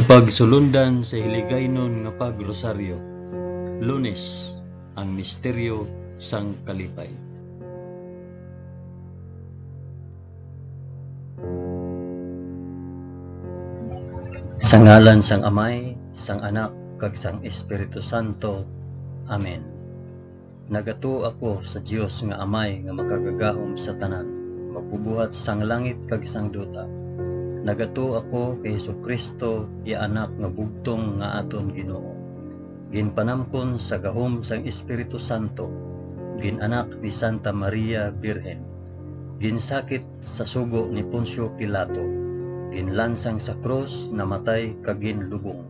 Pagsulundan sa hiligaynon nga pagrosaryo. Lunes, ang misteryo sang kalipay. Sa ngalan sang Amay, sang Anak, kag sang Espiritu Santo. Amen. Nagato ako sa Dios nga Amay nga makagagahom sa tanan, magpubuhat sang langit kag sang duta. Nagato ako kay Jesucristo, iya anak nga bugtong nga aton Ginoo. Ginpanamkon sa gahom sang Espiritu Santo, ginanak ni Santa Maria Birhen. Ginsakit sa sugo ni Poncio Pilato, ginlansang sa krus, namatay kag ginlubong.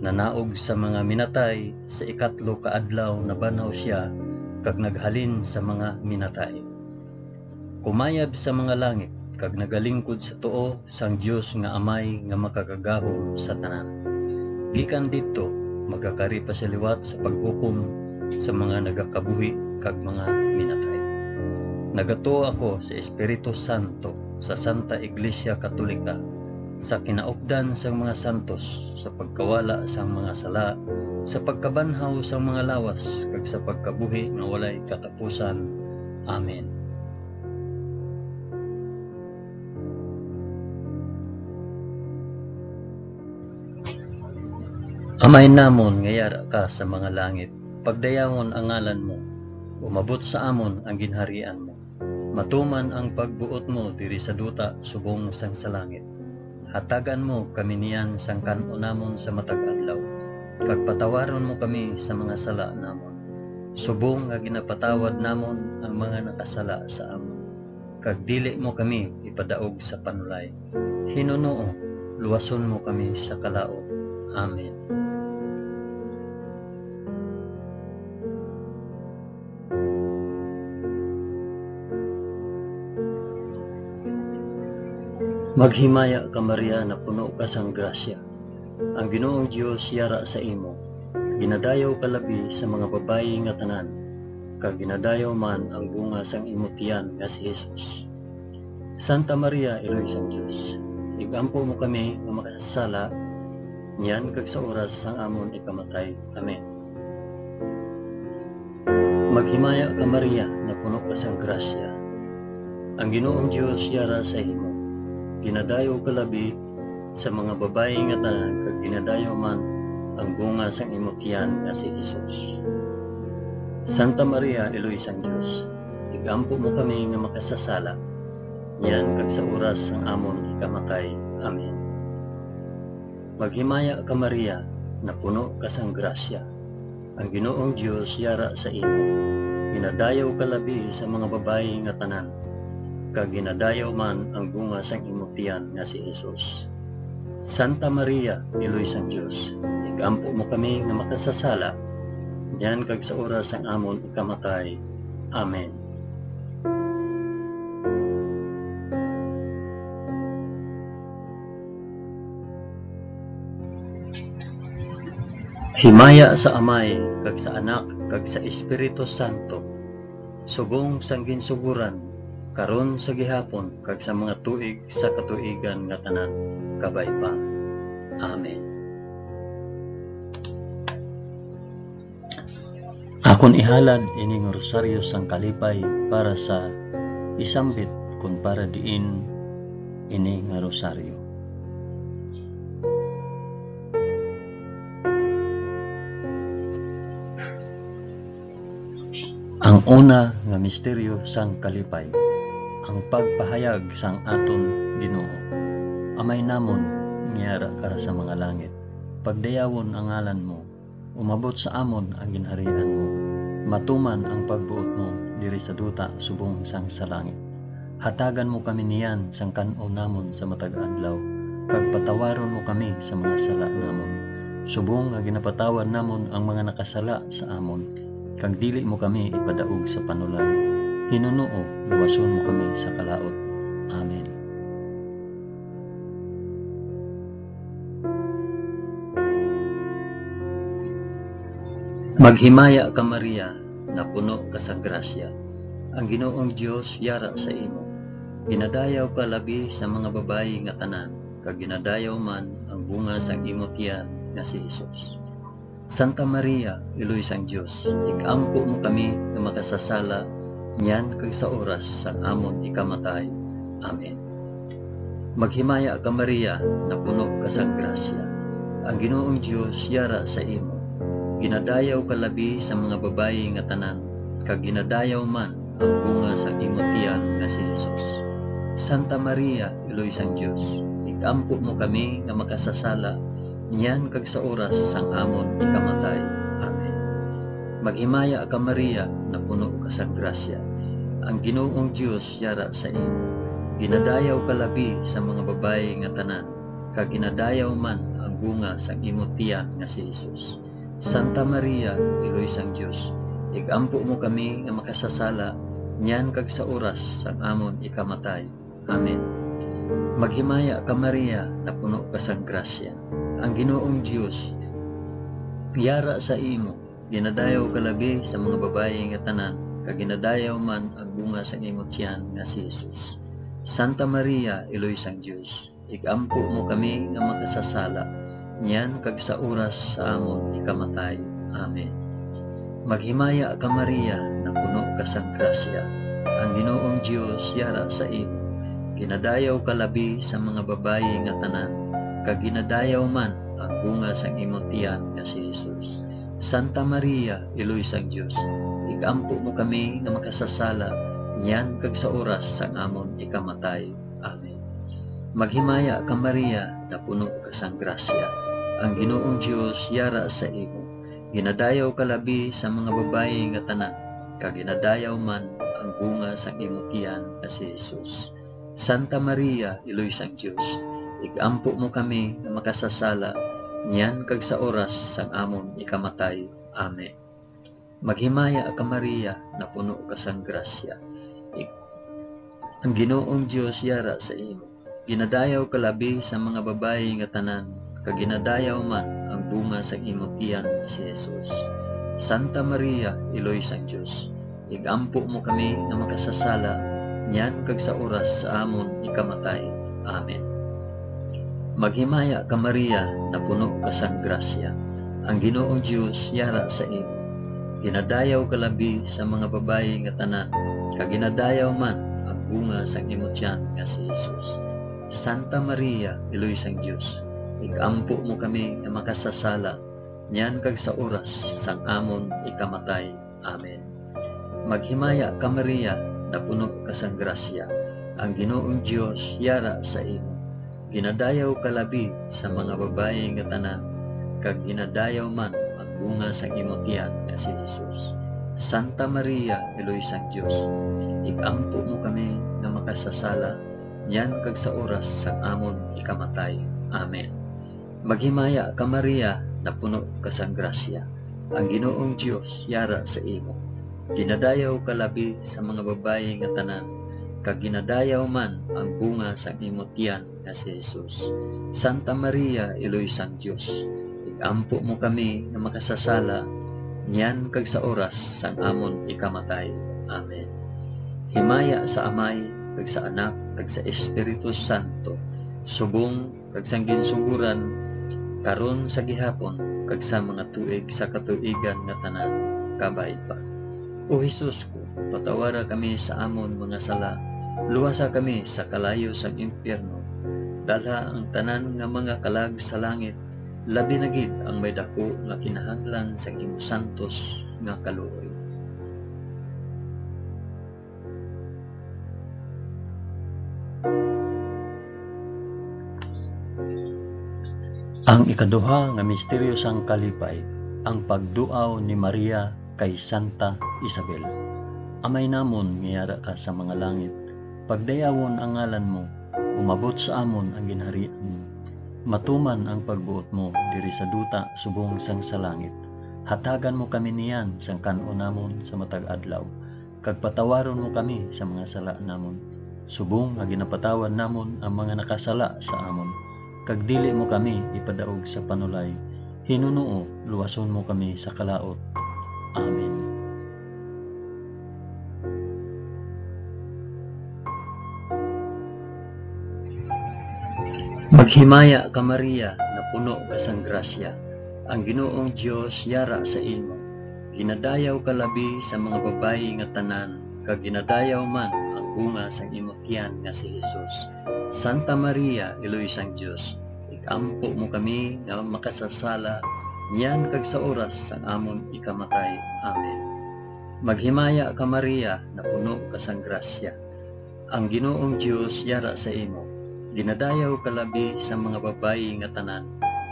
Nanaog sa mga minatay, sa ikatlo ka adlaw nabanaw siya kag naghalin sa mga minatay. Kumayab sa mga langit kag nagalingkod sa tuo sang Dios nga Amay nga makagagahom sa tanan. Gikan didto magakari pa sa liwat sa paghukom sa mga nagakabuhi kag mga minatay. Nagato ako sa Espiritu Santo, sa Santa Iglesia Katolika, sa kinaupdan sang mga santos, sa pagkawala sang mga sala, sa pagkabanhaw sang mga lawas kag sa pagkabuhi nga walay katapusan. Amen. Amay namon nga yara ka sa mga langit, pagdayawon ang ngalan mo, umabot sa amon ang ginharian mo. Matuman ang pagbuot mo diri sa duta subong sang sa langit. Hatagan mo kami niyan sang kan-o namon sa matag adlaw, kag patawaron mo kami sa mga sala namon. Subong nga ginapatawad namon ang mga nakasala sa amon. Kag dili mo kami ipadaog sa panulay. Hinunoo, luwason mo kami sa kalaot. Amen. Maghimaya ka Maria na puno ka sang grasya. Ang Ginoong Dios yara sa imo. Ginadayaw ka labi sa mga babayi nga tanan, kag ginadayaw man ang bunga sang imo tiyan nga si Jesus. Santa Maria, Iloy sang Dios, igampo mo kami nga makasasala, niyan kag sa oras sang amon ikamatay. Amen. Maghimaya ka Maria na puno ka sang grasya. Ang Ginoong Dios yara sa imo. Ginadayaw ka labi sa mga babayi nga tanan, kag ginadayaw man ang bunga sang imo tiyan nga si Jesus. Santa Maria, Iloy sang Dios, igampo mo kami nga makasasala, niyan kag sa oras sang amon ikamatay. Amen. Maghimaya ka Maria na puno ka sang grasya. Ang Ginoong Dios yara sa imo. Ginadayaw ka labi sa mga babayi nga tanan, kag ginadayaw man ang bunga sang imo tiyan nga si Jesus. Santa Maria, Iloy sang Dios, igampo mo kami nga makasasala, diyan kag sa oras sang amon ikamatay. Amen. Himaya sa Amay, kag sa Anak, kag sa Espiritu Santo, subong sang ginsuguran, karon sa gihapon kag sa mga tuig sa katuigan nga tanan, kabay pa. Amen. Akon ihalad ining rosaryo sang kalipay para sa isambit kun para diin ini nga rosaryo. Ang una nga misteryo sang kalipay, ang pagpahayag sang aton Ginoo. Amay namon, ngiyara ka sa mga langit, pagdayawon ang ngalan mo, umabot sa amon ang ginharian mo. Matuman ang pagbuot mo diri sa duta subong sang sa langit. Hatagan mo kami niyan sang kan-o namon sa matag adlaw, kag patawaron mo kami sa mga sala namon. Subong nga ginapatawad namon ang mga nakasala sa amon, kag dili mo kami ipadaog sa panulay. Hinunoo, luwason mo kami sa kalaot. Amen. Maghimaya ka Maria na puno ka sa grasya. Ang Ginoong Dios yara sa imo. Ginadayaw ka labi sa mga babayi nga tanan, kag ginadayaw man ang bunga sang imong tiyan nga si Hesus. Santa Maria, Iloy sang Dios, igampo mo kami nga makasasala niyan kag sa oras sang amon ikamatay. Amen. Maghimaya ka Maria, na puno ka sang grasya. Ang Ginoong Dios yara sa imo. Ginadayaw ka labi sa mga babayi nga tanan, kag ginadayaw man ang bunga sang imong tiyan nga si Hesus. Santa Maria, Iloy sang Dios, igampo mo kami nga makasasala niyan kag sa oras sang amon ikamatay. Amen. Maghimaya ka Maria, na puno ka sang grasya. Ang Ginoong Dios yara sa imo. Ginadayaw ka labi sa mga babayi nga tanan, kag ginadayaw man ang bunga sang imong tiyan nga si Hesus. Santa Maria, Iloy sang Dios, igampo mo kami nga makasasala niyan kag sa oras sang amon ikamatay. Amen. Maghimaya ka Maria, na puno ka sang grasya. Ang Ginoong Dios yara sa imo. Ginadayaw ka labi sa mga babayi nga tanan, kag ginadayaw man ang bunga sang imong tiyan nga si Hesus. Santa Maria, Iloy sang Dios, igampo mo kami nga makasasala niyan kag sa oras sa amon ikamatay. Amen. Maghimaya ka Maria, na puno ka sang grasya. Ang Ginoong Dios yara sa imo. Ginadayaw ka labi sa mga babayi nga tanan, kag ginadayaw man ang bunga sang imong tiyan nga si Hesus. Santa Maria, Iloy sang Dios, igampo mo kami nga makasasala niyan kag sa oras sang amon ikamatay. Amen. Maghimaya ka Maria, na puno ka sang grasya. Ang Ginoong Dios yara sa imo. Ginadayaw ka labi sa mga babayi nga tanan, kag ginadayaw man ang bunga sang imong tiyan nga si Hesus. Santa Maria, Iloy sang Dios, igampo mo kami nga makasasala niyan kag sa oras sang amon ikamatay. Amen. Maghimaya ka Maria, na puno ka sang grasya. Ang Ginoong Dios yara sa imo. Ginadayaw ka labi sa mga babayi nga tanan, kag ginadayaw man ang bunga sang imong tiyan nga si Hesus. Santa Maria, Iloy sang Dios, igampo mo kami nga makasasala niyan kag sa oras sa amon ikamatay. Amen. Maghimaya ka Maria, na puno ka sang grasya. Ang Ginoong Dios yara sa imo. Ginadayaw ka labi sa mga babayi nga tanan, kag ginadayaw man ang bunga sang imong tiyan nga si Hesus. Santa Maria, Iloy sang Dios, igampo mo kami nga makasasala niyan kag sa oras sang amon ikamatay. Amen. Maghimaya ka Maria, na puno ka sang grasya. Ang Ginoong Dios yara sa imo. Ginadayaw ka labi sa mga babayi nga tanan, kag ginadayaw man ang bunga sang imong tiyan nga si Hesus. Santa Maria, Iloy sang Dios, igampo mo kami nga makasasala niyan kag sa oras sang amon ikamatay. Amen. Maghimaya ka Maria, na puno ka sang grasya. Ang Ginoong Dios yara sa imo. Ginadayaw ka labi sa mga babayi nga tanan, kag ginadayaw man ang bunga sang imong tiyan nga si Hesus. Santa Maria, Iloy sang Dios, igampo mo kami nga makasasala niyan kag sa oras sang amon ikamatay. Amen. Himaya sa Amay, kag sa Anak, kag sa Espiritu Santo, subong kag sang ginsuguran, karon sa gihapon, kag sa mga tuig sa katuigan nga tanan, kabay pa. O Hesus ko, patawara kami sa amon mga sala, luwasa kami sa kalayo sang impyerno, dalha ang tanan nga mga kalag sa langit, labi na gid ang may dako nga kinahanglan sa imong santos nga kaluoy. Ang ikaduha nga misteryo sang kalipay, ang pagduaw ni Maria kay Santa Isabel. Amay namon ngiyara ka sa mga langit, pagdayawon ang ngalan mo, umabot sa amon ang ginharian mo. Matuman ang pagbuot mo diri sa duta subong sang sa langit. Hatagan mo kami niyan sang kan-o namon sa matag adlaw, kag patawaron mo kami sa mga sala namon. Subong nga ginapatawad namon ang mga nakasala sa amon, kag dili mo kami ipadaog sa panulay. Hinunuo, luwason mo kami sa kalaot. Amen. Maghimaya ka Maria, na puno ka sang grasya, ang Ginoong Dios yara sa imo. Ginadayaw ka labi sa mga babayi nga tanan, kag ginadayaw man ang bunga sang imong tiyan nga si Jesus. Santa Maria, Iloy sang Dios, igampo mo kami nga makasasala, niyan kag sa oras sang amon ikamatay. Amen. Maghimaya ka Maria, na puno ka sang grasya, ang Ginoong Dios yara sa imo. Ginadayaw ka labi sa mga babayi nga tanan,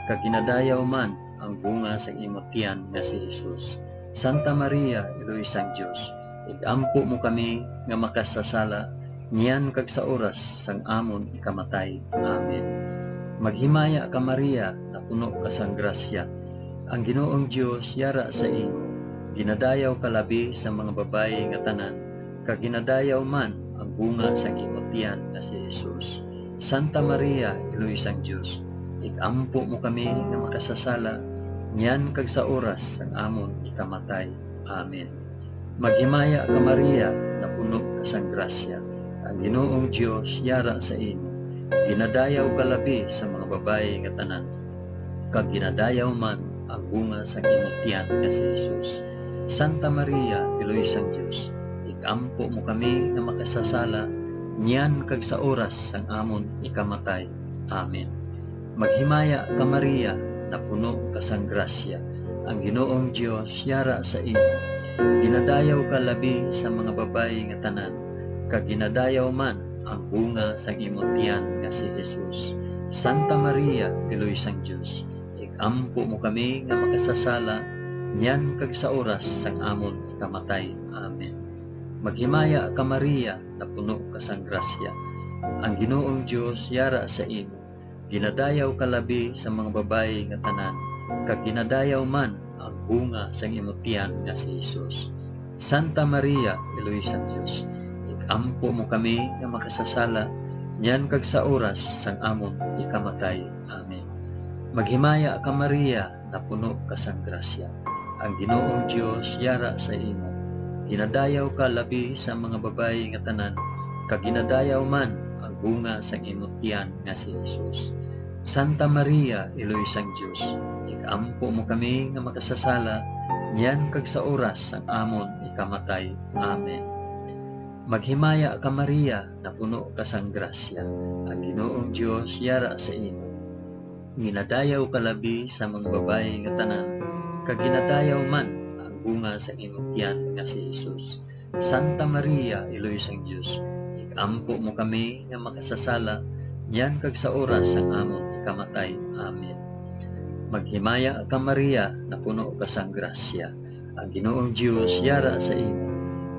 kag ginadayaw man ang bunga sang imong tiyan nga si Jesus. Santa Maria, Iloy sang Dios, igampo mo kami nga makasasala, niyan kag sa oras sang amon ikamatay. Amen. Maghimaya ka Maria, na puno ka sang grasya, ang Ginoong Dios yara sa imo. Ginadayaw ka labi sa mga babayi nga tanan, kag ginadayaw man ang bunga sang imong tiyan nga si Jesus. Santa Maria, Iloy sang Dios, igampo mo kami nga makasasala, niyan kag sa oras sang amon ikamatay. Amen. Maghimaya ka Maria, na puno ka sang grasya, ang Ginoong Dios yara sa imo. Ginadayaw ka labi sa mga babayi nga tanan, kag ginadayaw man ang bunga sang imong tiyan nga si Jesus. Santa Maria, Iloy sang Dios, igampo mo kami nga makasasala, niyan kag sa oras sang amon ikamatay. Amen. Maghimaya ka Maria, na puno ka sang grasya, ang Ginoong Dios yara sa imo. Ginadayaw ka labi sa mga babayi nga tanan, kag ginadayaw man ang bunga sang imong tiyan nga si Jesus. Santa Maria, Iloy sang Dios, igampo mo kami nga makasasala, niyan kag sa oras sang amon ikamatay. Amen. Maghimaya ka Maria, na puno ka sang grasya, ang Ginoong Dios yara sa imo. Ginadayaw ka labi sa mga babayi nga tanan, kag ginadayaw man ang bunga sang imong tiyan nga si Jesus. Santa Maria, Iloy sang Dios, igampo mo kami nga makasasala, niyan kag sa oras sang amon ikamatay. Amen. Maghimaya ka Maria, na puno ka sang grasya, ang Ginoong Dios yara sa imo. Ginadayaw ka labi sa mga babayi nga tanan, kag ginadayaw man ang bunga sang imong tiyan nga si Jesus. Santa Maria, Iloy sang Dios, igampo mo kami nga makasasala, niyan kag sa oras sang amon ikamatay. Amen. Maghimaya ka Maria, na puno ka sang grasya, ang Ginoong Dios yara sa imo. Ginadayaw ka labi sa mga babayi nga tanan, kag ginadayaw man ang bunga sa imong tiyan nga si Jesus. Santa Maria, Iloy sang Dios, igampo mo kami nga makasasala, niyan kag sa oras sang amon ikamatay. Amen. Maghimaya ka Maria, na puno ka sang grasya, ang Ginoong Dios yara sa imo.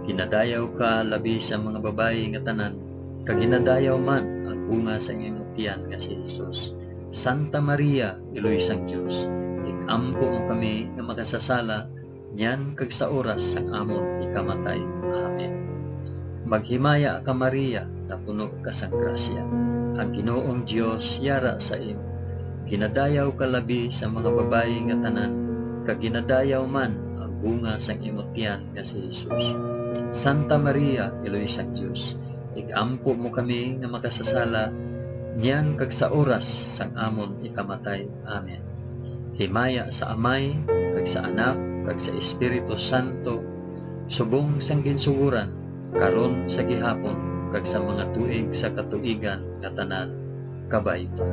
Ginadayaw ka labi sa mga babayi nga tanan, kag ginadayaw man ang bunga sa imong tiyan nga si Jesus. Santa Maria, Iloy sang Dios, igampo mo kami nga makasasala, niyan kag sa oras sang amon ikamatay. Amen. Maghimaya ka Maria, na puno ka sang grasya, ang Ginoong Dios yara sa imo. Ginadayaw ka labi sa mga babayi nga tanan, kag ginadayaw man ang bunga sang imong tiyan nga si Jesus. Santa Maria, Iloy sang Dios, igampo mo kami nga makasasala, niyan kag sa oras sang amon ikamatay. Amen. Himaya sa Amay, kag sa Anak, kag sa Espiritu Santo, subong sang ginsuguran, karon sa gihapon, kag sa mga tuig sa katuigan nga tanan, kabay pa.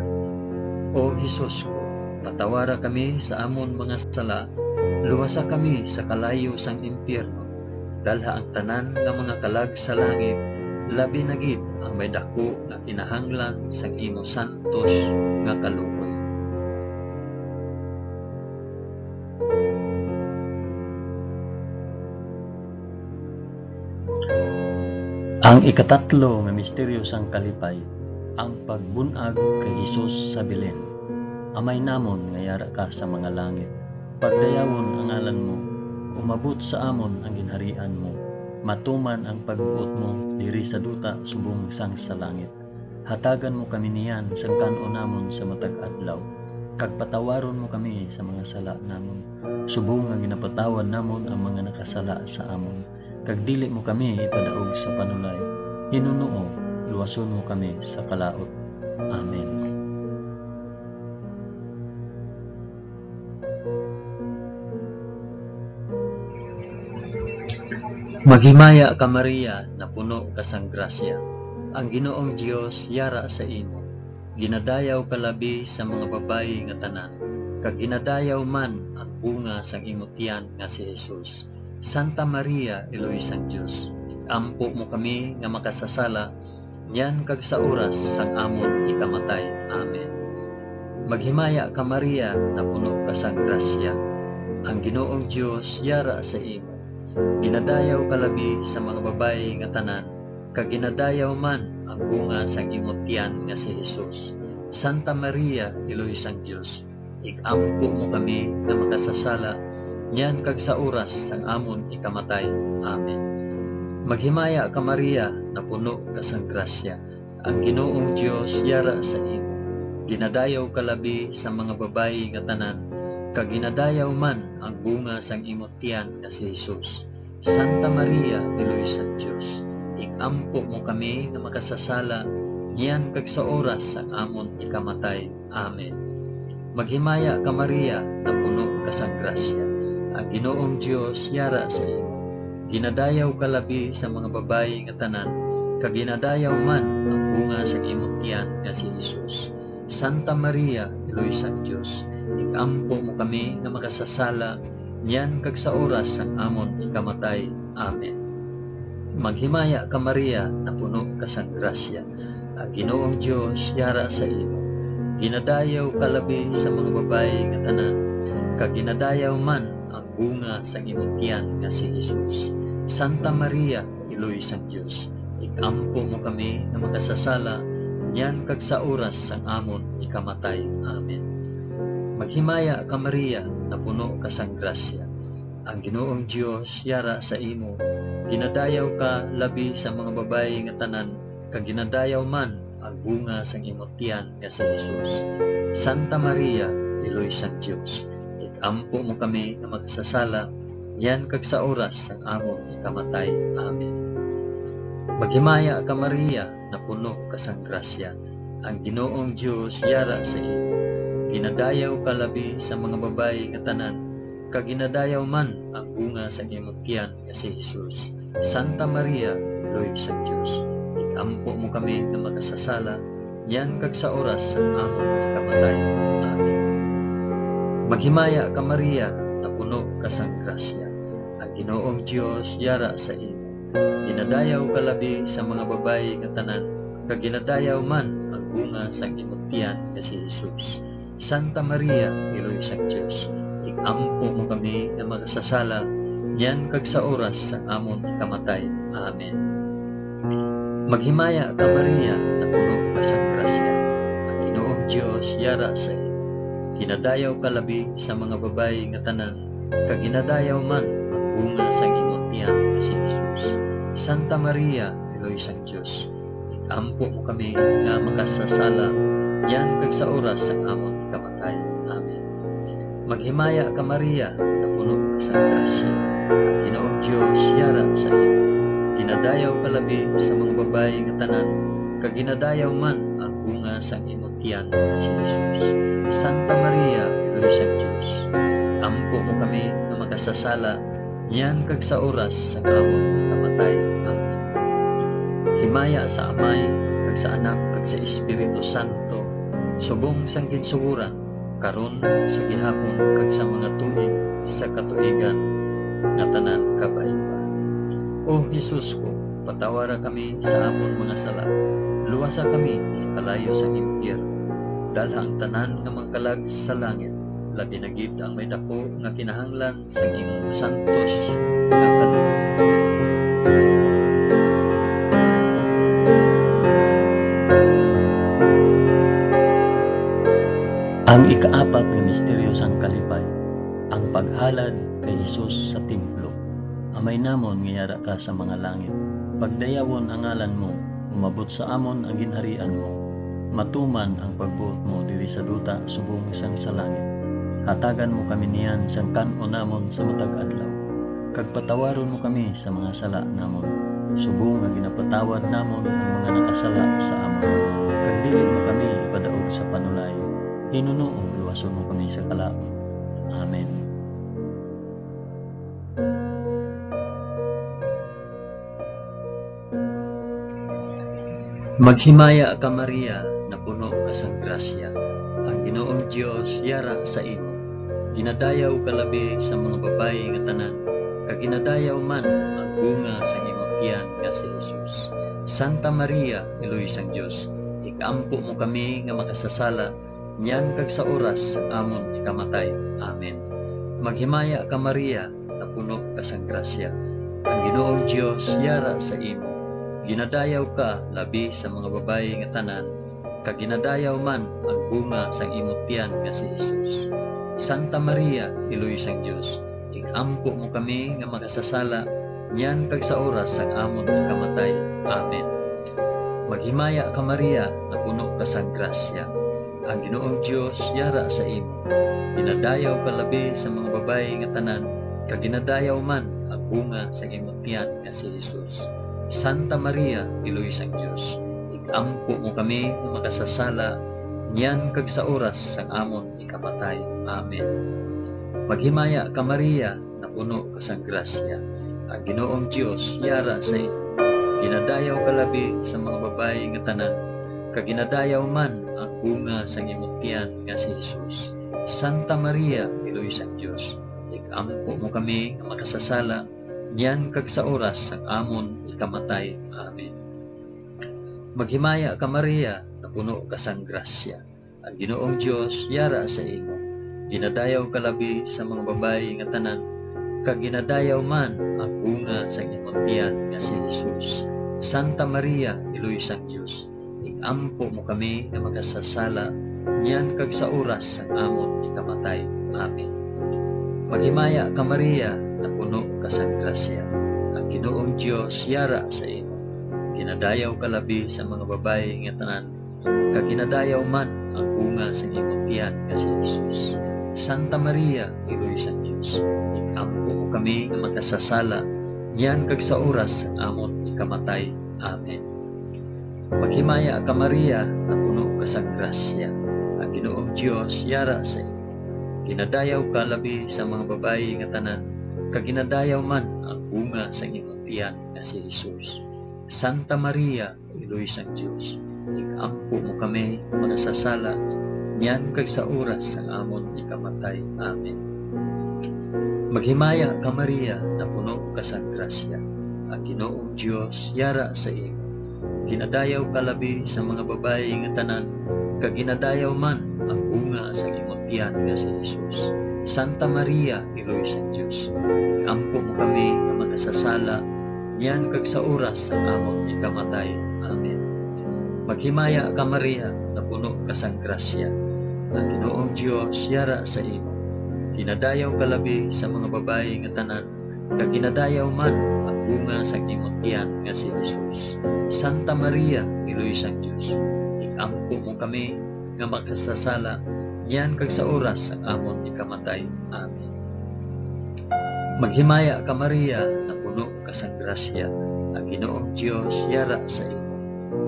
O Hesus ko, patawara kami sa amon mga sala, luwasa kami sa kalayo sang impyerno, dalha ang tanan nga mga kalag sa langit, labi na gid ang may dako nga kinahanglan sang imo santos nga kaluoy. Ang ikatatlo nga misteryo sang kalipay, ang pagbunag kay Hesus sa Belen. Amay namon nga yara ka sa mga langit, pagdayawon ang ngalan mo, umabot sa amon ang ginharian mo, matuman ang pagbuot mo diri sa duta subong sang sa langit. Hatagan mo kami niyan sang kanon namon sa matag adlaw, kag patawaron mo kami sa mga sala namon, subong nga ginapatawad namon ang mga nakasala sa amon, kag dili mo kami ipadaog sa panulay. Hinunoo, luwason mo kami sa kalaot. Amen. Maghimaya ka Maria, na puno ka sang grasya. Ang Ginoong Dios yara sa imo. Ginadayaw ka labi sa mga babayi nga tanan, kag ginadayaw man ang bunga sang imong tiyan nga si Jesus. Santa Maria, Eloy sang Dios, ampo mo kami nga makasasala, yan kag sa oras sang amon ikamatay. Amen. Maghimaya ka Maria, na puno ka sang grasya. Ang Ginoong Dios yara sa imo. Ginadayaw ka labi sa mga babayi nga tanan, kag ginadayaw man ang bunga sang imong tiyan nga si Jesus. Santa Maria, Eloy sang Dios, igampo mo kami nga makasasala, yan kag sa oras sang amon ikamatay. Amen. Maghimaya ka Maria, na puno ka sang grasya. Ang Ginoong Dios yara sa imo. Ginadayaw ka labi sa mga babayi nga tanan, kag ginadayaw man ang bunga sang imong tiyan nga si Jesus. Santa Maria, Eloy sang Dios, igampo mo kami nga makasasala, yan kag sa oras sang amon ikamatay. Amen. Maghimaya ka Maria, na puno ka sang grasya. Ang Ginoong Dios yara sa imo. Ginadayaw ka labi sa mga babayi nga tanan, kag ginadayaw man ang bunga sang imong tiyan nga si Jesus. Santa Maria, Eloy sang Dios, igampo mo kami nga makasasala, yan kag sa oras sang amon ikamatay. Amen. Maghimaya ka Maria, na puno ka sang grasya. Ang Ginoong Dios yara sa imo. Ginadayaw ka labi sa mga babayi nga tanan, kag ginadayaw man ang bunga sang imong tiyan nga si Jesus. Santa Maria, Eloy sang Dios, igampo mo kami nga makasasala, yan kag sa oras sang amon ikamatay. Amen. Maghimaya ka Maria, na puno ka sang grasya. Ang Ginoong Dios yara sa imo. Ginadayaw ka labi sa mga babayi nga tanan, kag ginadayaw man ang bunga sang imong tiyan nga si Jesus. Santa Maria, Eloy sang Dios, igampo mo kami nga makasasala, yan kag sa oras sang amon ikamatay. Amen. Maghimaya ka Maria, na puno ka sang grasya. Ang Ginoong Dios yara sa imo. Ginadayaw ka labi sa mga babayi nga tanan, kag ginadayaw man ang bunga sa imong tiyan nga si Jesus. Santa Maria, Eloy sang Dios, igampo mo kami nga makasasala, yan kag sa oras sang amon ikamatay. Amen. Maghimaya ka Maria, na puno ka sang grasya. Ang Ginoong Dios yara sa imo. Ginadayaw ka labi sa mga babayi nga tanan, kag ginadayaw man ang bunga sa imong tiyan nga si Jesus. Santa Maria, Eloy sang Dios, igampo mo kami nga makasasala, yan kag sa oras sang amon ikamatay. Amen. Maghimaya ka Maria, na puno ka sang grasya. Ang Ginoong Dios yara sa imo. Ginadayaw ka labi sa mga babayi nga tanan, kag ginadayaw man ang bunga sang imong tiyan nga si Jesus. Santa Maria, Eloy sang Dios, igampo mo kami nga makasasala, yan kag sa oras sang amon ikamatay. Amen. Maghimaya ka Maria, na puno ka sang grasya. Ang Ginoong Dios yara sa imo. Ginadayaw ka labi sa mga babayi nga tanan, kag ginadayaw man ang bunga sang imong tiyan si Jesus. Santa Maria, Eloy sang Dios, ampo mo kami nga makasasala, yan kag sa oras sang amon ikamatay. Amen. Himaya sa Amay, kag sa Anak, kag sa Espiritu Santo, subong sang ginsuguran, karon sa gihapon kag sa mga tuig sa katuigan nga tanan kabaiba. O Jesus ko, patawara kami sa amon mga sala, luwasa kami sa kalayo sa impyerno, dalhang tanan nga mangkalag sa langit, labi na gid ang may dako nga kinahanglan sa imong santos nga kaloob. Ang ikaapat nga misteryo sang kalipay, ang paghalad kay Jesus sa templo. Amay namon nga yara ka sa mga langit, pagdayawon ang ngalan mo, umabot sa amon ang ginharian mo, matuman ang pagbuot mo diri sa duta subong sang sa langit. Hatagan mo kami niyan sang kan-o namon sa matag adlaw, kag patawaron mo kami sa mga sala namon, subong nga ginapatawad namon ang mga nakasala sa amon, kag dili mo kami ipadaog sa panulay, hinunoong luwason mo kami sa kalaot. Amen. Maghimaya ka Maria, na puno ka sang grasya. Ang Ginoong Dios yara sa imo. Ginadayaw ka labi sa mga babayi nga tanan, kag ginadayaw man ang bunga sa imong tiyan nga si Jesus. Santa Maria, Iloy sang Dios, ikampo mo kami nga makasasala, niyan kag sa oras sa amon ikamatay. Amen. Maghimaya ka Maria, na puno ka sang grasya. Ang Ginoong Dios yara sa imo. Ginadayaw ka labi sa mga babayi nga tanan, kag ginadayaw man ang bunga sang imong tiyan nga si Jesus. Santa Maria, Iloy sang Dios, ikampo mo kami nga makasasala, niyan kag sa oras sang amon ikamatay. Amen. Maghimaya ka Maria, na puno ka sang grasya. Ang Ginoong Dios yara sa imo. Ginadayaw ka labi sa mga babayi nga tanan, kag ginadayaw man ang bunga sang imong tiyan nga si Jesus. Santa Maria, Iloy sang Dios, ikampo mo kami nga makasasala, niyan kag sa oras sang amon ikamatay. Amen. Maghimaya ka Maria, na puno ka sang grasya. Ang Ginoong Dios yara sa imo. Ginadayaw ka labi sa mga babayi nga tanan, kag ginadayaw man ang bunga sang imong tiyan nga si Jesus. Santa Maria, Iloy sang Dios, ikampo mo kami nga makasasala, niyan kag sa oras sang amon ikamatay. Amen. Maghimaya ka Maria, na puno ka sang grasya. Ang Ginoong Dios yara sa imo. Ginadayaw ka labi sa mga babayi nga tanan, kag ginadayaw man ang bunga sang imong tiyan nga si Jesus. Santa Maria, Iloy sang Dios, ikampo mo kami nga makasasala, niyan kag sa oras sang amon ikamatay. Amen. Maghimaya ka Maria, na puno ka sang grasya. Ang Ginoong Dios yara sa imo. Ginadayaw ka labi sa mga babayi nga tanan, kag ginadayaw man ang bunga sa imong tiyan nga si Jesus. Santa Maria, Iloy sang Dios, ikampo mo kami nga makasasala, niyan kag sa oras sang amon ikamatay. Amen. Maghimaya ka Maria, na puno ka sang grasya. Ang Ginoong Dios yara sa imo. Ginadayaw ka labi sa mga babayi nga tanan, kag ginadayaw man ang bunga sa imong tiyan nga si Jesus. Santa Maria, Iloy sang Dios, ikampo mo kami nga makasasala, niyan kag sa oras sang amon ikamatay. Amen. Maghimaya ka Maria, na puno ka sang grasya. Ang Ginoong Dios yara sa imo. Ginadayaw ka labi sa mga babayi nga tanan, kag ginadayaw man ang bunga sa imong tiyan nga si Jesus. Santa Maria, Iloy sang Dios, ikampo mo kami nga makasasala, niyan kag sa oras ang amon ikamatay. Amen. Maghimaya ka Maria, na puno ka sang grasya. Ang Ginoong Dios yara sa imo. Ginadayaw ka labi sa mga babayi nga tanan, kag ginadayaw man ang bunga sa imong tiyan nga si Jesus. Santa Maria, Iloy sang Dios, ikampo mo kami nga makasasala, niyan kag sa oras ang amon ikamatay. Amen. Maghimaya ka Maria, na puno ka sang grasya. Ang Ginoong Dios yara sa imo.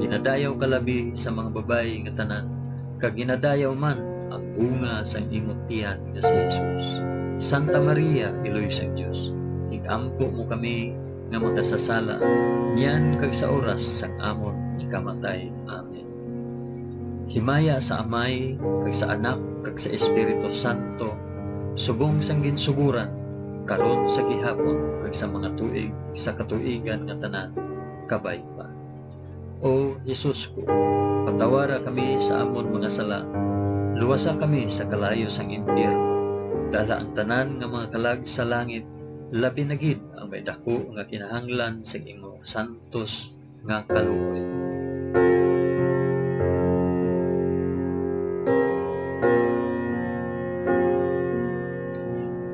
Ginadayaw ka labi sa mga babayi nga tanan, kag ginadayaw man ang bunga sang imong tiyan nga si Jesus. Santa Maria, Iloy sang Dios, ikampo mo kami nga makasasala, niyan kag sa oras sang amon ikamatay. Amen. Himaya sa Amay, kag sa Anak, kag sa Espiritu Santo, subong sang ginsuguran, karon sa gihapon, kag sa mga tuig, sa katuigan nga tanan, kabay pa. O Jesus ko, patawara kami sa amon mga sala, luwasa kami sa kalayo sang impyerno, dala ang tanan nga mga kalag sa langit, labi na gid ang may dako nga kinahanglan sa imong santos nga kaluoy.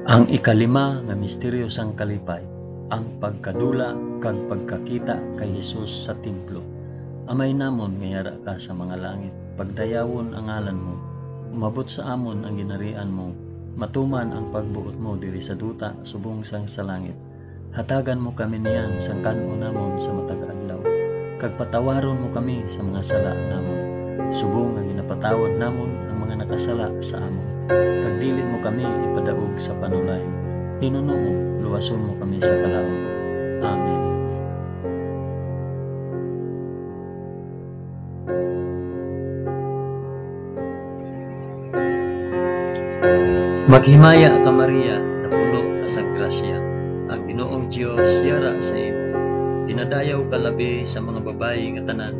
Ang ikalima nga misteryo sang kalipay, ang pagkadula kag pagkakita kay Jesus sa templo. Amay namon nga yara ka sa mga langit, pagdayawon ang ngalan mo, umabot sa amon ang ginarian mo, matuman ang pagbuot mo diri sa duta subong sang sa langit. Hatagan mo kami niyan sang kanon namon sa matag adlaw, kag patawaron mo kami sa mga sala namon, subong nga ginapatawad namon ang mga nakasala sa amon. Kag dili mo kami ipadaog sa panulay, hinunoo luwason mo kami sa kalaot. Amen. Maghimaya ka Maria, na puno ka sa grasya. Ang Ginoong Dios yara sa imo. Ginadayaw ka labi sa mga babayi nga tanan,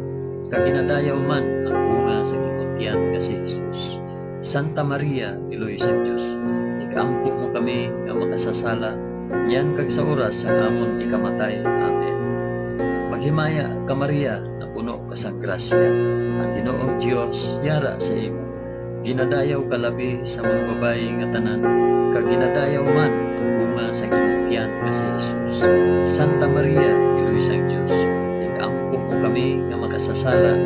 kag ginadayaw man ang bunga sa imong tiyan nga si Jesus. Santa Maria, Iloy sa Dios, ikaampo mo kami nga makasasala, yan kag sa oras ang amon ikamatay. Amen. Maghimaya ka Maria, na puno ka sa grasya. Ang Ginoong Dios yara sa imo. Ginadayaw ka labi sa mga babayi nga tanan, kag ginadayaw man ang bunga sa imong tiyan nga si Jesus. Santa Maria, Iloy sa Dios, ikaampo mo kami nga makasasala,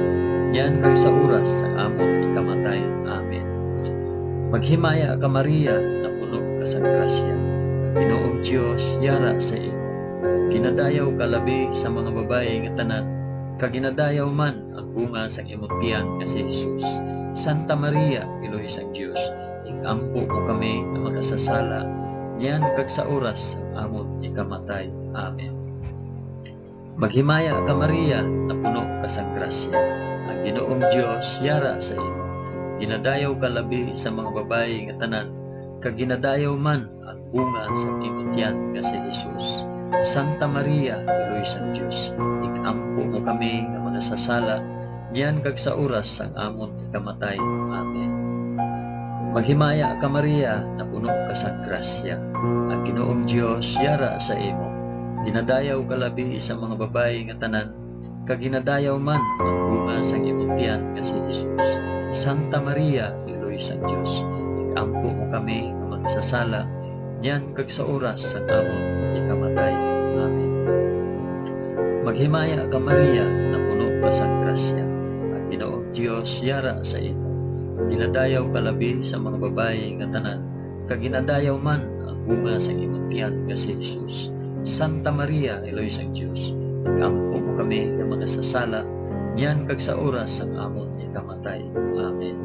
yan kag sa oras ang amon ikamatay. Amen. Maghimaya ka Maria, na puno ka sa grasya. Ang Ginoong Dios yara sa imo. Ginadayaw ka labi sa mga babayi nga tanan, kag ginadayaw man ang bunga sa imong tiyan nga si Jesus. Santa Maria, Iloy sa Dios, ikaampo mo kami nga makasasala, yan kag sa oras ang amon ikamatay. Amen. Maghimaya ka Maria, na puno ka sa grasya. Ang Ginoong Dios yara sa imo. Ginadayaw ka labi sa mga babayi nga tanan, kag ginadayaw man ang bunga sa imong tiyan nga si Jesus. Santa Maria, Iloy sa Dios, ikaampo mo kami nga makasasala, yan kag sa oras ang amon ikamatay. Amen. Maghimaya ka Maria, na puno ka sa grasya. Ang Ginoong Dios yara sa imo. Ginadayaw ka labi sa mga babayi nga tanan, kag ginadayaw man ang bunga sa imong tiyan nga si Jesus. Santa Maria, Iloy sa Dios, ikaampo mo kami nga makasasala, yan kag sa oras ang amon ikamatay. Amen. Maghimaya ka Maria, na puno ka sa grasya. Ang Ginoong Dios yara sa imo. Ginadayaw ka labi sa mga babayi nga tanan, kag ginadayaw man ang bunga sa imong tiyan nga si Jesus. Santa Maria, Iloy sa Dios, ikaampo mo kami nga makasasala, yan kag sa oras ang amon ikamatay. Amen.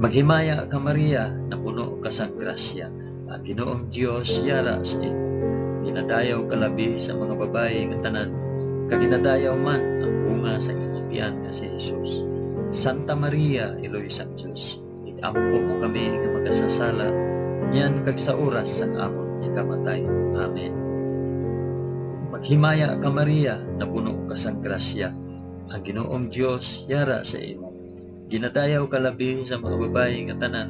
Maghimaya ka Maria, na puno ka sa grasya. Ang Ginoong Dios yara sa imo. Ginadayaw ka labi sa mga babayi nga tanan, kag ginadayaw man ang bunga sa imong tiyan nga si Jesus. Santa Maria, Iloy sa Dios, ikaampo mo kami nga makasasala, yan kag sa oras ang amon ikamatay. Amen. Maghimaya ka Maria, na puno ka sa grasya. Ang Ginoong Dios yara sa imo. Ginadayaw ka labi sa mga babayi nga tanan,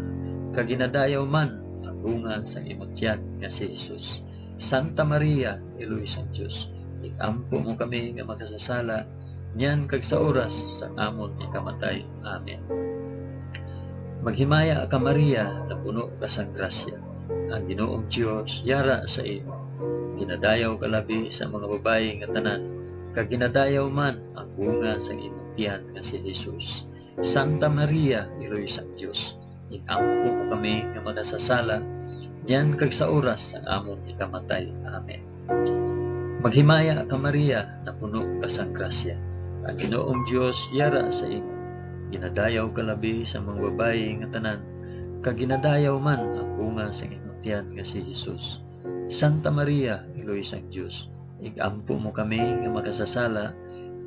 kag ginadayaw man ang bunga sa imong tiyan nga si Jesus. Santa Maria, Iloy sa Dios, ikaampo mo kami nga makasasala, yan kag sa oras sa amon ikamatay. Amen. Maghimaya ka Maria, na puno ka sa grasya. Ang Ginoong Dios yara sa imo. Ginadayaw ka labi sa mga babayi nga tanan, kag ginadayaw man ang bunga sa imong tiyan nga si Jesus. Santa Maria, Iloy sa Dios, ikaampo mo kami nga makasasala, yan kag sa oras ang amon ikamatay. Amen. Maghimaya ka Maria, na puno ka sa grasya. Ang Ginoong Dios yara sa imo. Ginadayaw ka labi sa mga babayi nga tanan, kag ginadayaw man ang bunga sa imong tiyan nga si Jesus. Santa Maria, Iloy sa Dios, ikaampo mo kami nga makasasala,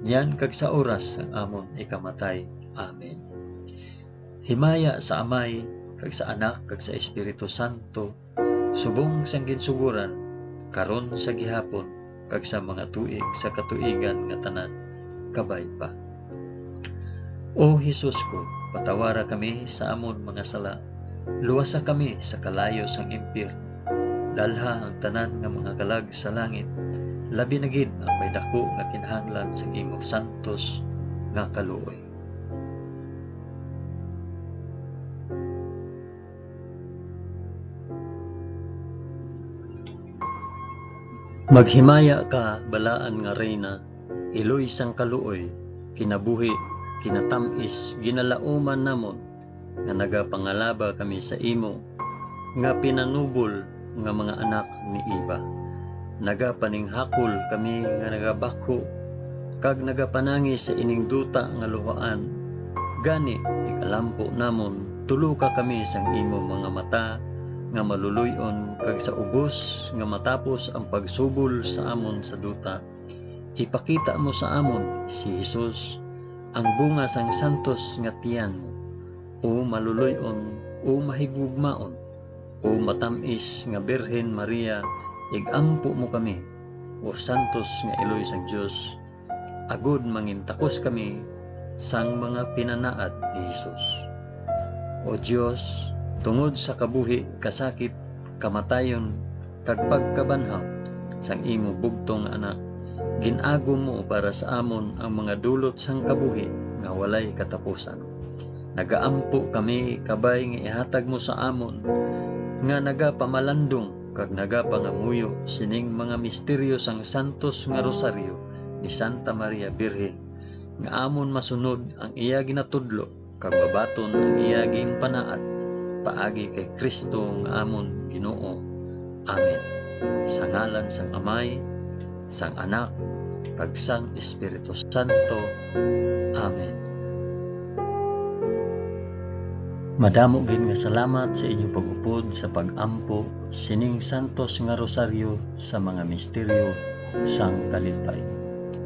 yan kag sa oras ang amon ikamatay. Amen. Himaya sa Amay, kag sa Anak, kag sa Espiritu Santo, subong sang ginsuguran, karon sa gihapon, kag sa mga tuig sa katuigan nga tanan, kabay pa. O Jesus ko, patawara kami sa amon mga sala, luwasa kami sa kalayo sang impyerno, dalha ang tanan nga mga kalag sa langit, labi na gid ang may dako nga kinahanglan sa imong santos nga kaluoy. Maghimaya ka balaan nga reyna, iloy sang kaluoy, kinabuhi, kinatamis, ginalauman namon, nga nagapangalaba kami sa imo, nga pinanubol nga mga anak ni Iba. Nagapaninghakol kami nga nagabako, kag nagapanangi sa ining duta nga luhaan. Gani, ikalampo namon, tuluka kami sang imo mga mata, nga maluluyon, kag sa ubos nga matapos ang pagsubol sa amon sa duta, ipakita mo sa amon si Jesus, ang bunga sang santos nga tiyan mo, o maluluyon, o mahigugmaon, o matamis nga Birhen Maria, igampo mo kami, o santos nga iloy sang Dios, agud mangintakos kami sang mga pinanaad ni Hesus. O Dios, tungod sa kabuhi, kasakit, kamatayon, kag pagkabanhaw sang imo bugtong anak, ginago mo para sa amon ang mga dulot sang kabuhi nga walay katapusan. Nagaampo kami kabay nga ihatag mo sa amon nga nagapamalandong kag nagapangamuyo sining mga misteryo sang santos nga rosaryo ni Santa Maria Birhen, nga amon masunod ang iya ginatudlo kag babaton ang iya ginpanaad paagi kay Kristo nga amon Ginoo. Amen. Sa ngalan sang Amay, sang Anak, kag sang Espiritu Santo. Amen. Madamo gid nga salamat sa inyong pag-upod sa pag-ampo sining santos nga rosaryo sa mga misteryo sang kalipay.